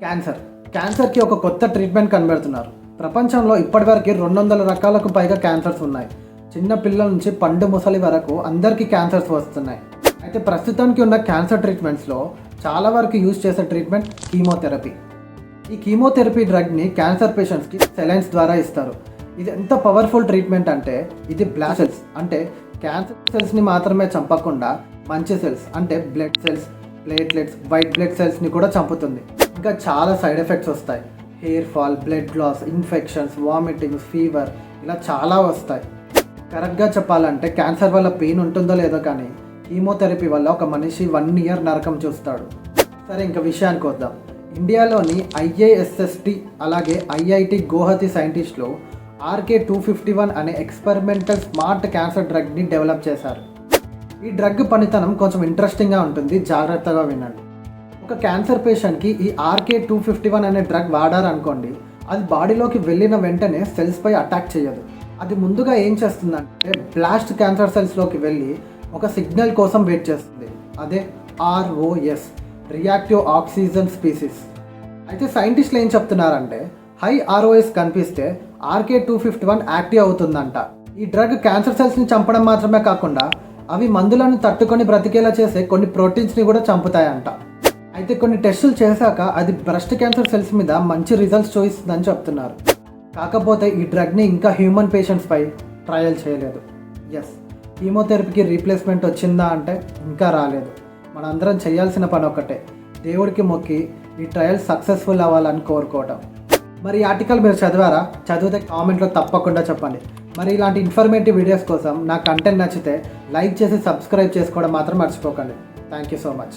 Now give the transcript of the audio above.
క్యాన్సర్కి ఒక కొత్త ట్రీట్మెంట్ కనిపెడుతున్నారు. ప్రపంచంలో ఇప్పటివరకు 200 రకాలకు పైగా క్యాన్సర్స్ ఉన్నాయి. చిన్న పిల్లల నుంచి పండు ముసలి వరకు అందరికీ క్యాన్సర్స్ వస్తున్నాయి. అయితే ప్రస్తుతానికి ఉన్న క్యాన్సర్ ట్రీట్మెంట్స్లో చాలా వరకు యూజ్ చేసే ట్రీట్మెంట్ కీమోథెరపీ. ఈ కీమోథెరపీ డ్రగ్ని క్యాన్సర్ పేషెంట్స్కి సెలైన్స్ ద్వారా ఇస్తారు. ఇది ఎంత పవర్ఫుల్ ట్రీట్మెంట్ అంటే ఇది బ్లాస్ట్ సెల్స్ అంటే క్యాన్సర్ సెల్స్ని మాత్రమే చంపకుండా మంచి సెల్స్ అంటే blood cells, platelets, white blood సెల్స్ని కూడా చంపుతుంది. ఇంకా చాలా సైడ్ ఎఫెక్ట్స్ వస్తాయి. Hair fall, blood loss, infections, vomitings, fever ఇలా చాలా వస్తాయి. కరెక్ట్గా చెప్పాలంటే క్యాన్సర్ వల్ల పెయిన్ ఉంటుందో లేదో కానీ కీమోథెరపీ వల్ల ఒక మనిషి 1 year నరకం చూస్తాడు. సరే ఇంకా విషయానికి వద్దాం. ఇండియాలోని IISST అలాగే IIT గోహతి సైంటిస్టులు RK-251 అనే ఎక్స్పెరిమెంటల్ స్మార్ట్ క్యాన్సర్ డ్రగ్ని డెవలప్ చేశారు. ఈ డ్రగ్ పనితనం కొంచెం ఇంట్రెస్టింగ్గా ఉంటుంది, జాగ్రత్తగా వినండి. ఒక క్యాన్సర్ పేషెంట్కి ఈ RK-251 అనే డ్రగ్ వాడారనుకోండి, అది బాడీలోకి వెళ్ళిన వెంటనే సెల్స్పై అటాక్ చేయదు. అది ముందుగా ఏం చేస్తుందంటే బ్లాస్ట్ క్యాన్సర్ సెల్స్లోకి వెళ్ళి ఒక సిగ్నల్ కోసం వెయిట్ చేస్తుంది. అదే ROS, రియాక్టివ్ ఆక్సిజన్ స్పీసీస్. అయితే సైంటిస్టులు ఏం చెప్తున్నారంటే హై ROS కనిపిస్తే RK-251 యాక్టివ్ అవుతుందంట. ఈ డ్రగ్ క్యాన్సర్ సెల్స్ని చంపడం మాత్రమే కాకుండా అవి మందులను తట్టుకొని బ్రతికేలా చేసే కొన్ని ప్రోటీన్స్ని కూడా చంపుతాయంట. అయితే కొన్ని టెస్టులు చేశాక అది బ్రెస్ట్ క్యాన్సర్ సెల్స్ మీద మంచి రిజల్ట్స్ చూపిస్తుందని చెప్తున్నారు. కాకపోతే ఈ డ్రగ్ని ఇంకా హ్యూమన్ పేషెంట్స్పై ట్రయల్ చేయలేదు. కీమోథెరపీకి రీప్లేస్మెంట్ వచ్చిందా అంటే ఇంకా రాలేదు. మనందరం చేయాల్సిన పని ఒక్కటే, దేవుడికి మొక్కి ఈ ట్రయల్ సక్సెస్ఫుల్ అవ్వాలని కోరుకోవటం. మరి ఈ ఆర్టికల్ మీరు చదివారా? చదివితే కామెంట్లో తప్పకుండా చెప్పండి. మరి ఇలాంటి ఇన్ఫర్మేటివ్ వీడియోస్ కోసం నా కంటెంట్ నచ్చితే లైక్ చేసి సబ్స్క్రైబ్ చేసుకోవడం మాత్రం మర్చిపోకండి. Thank you so much.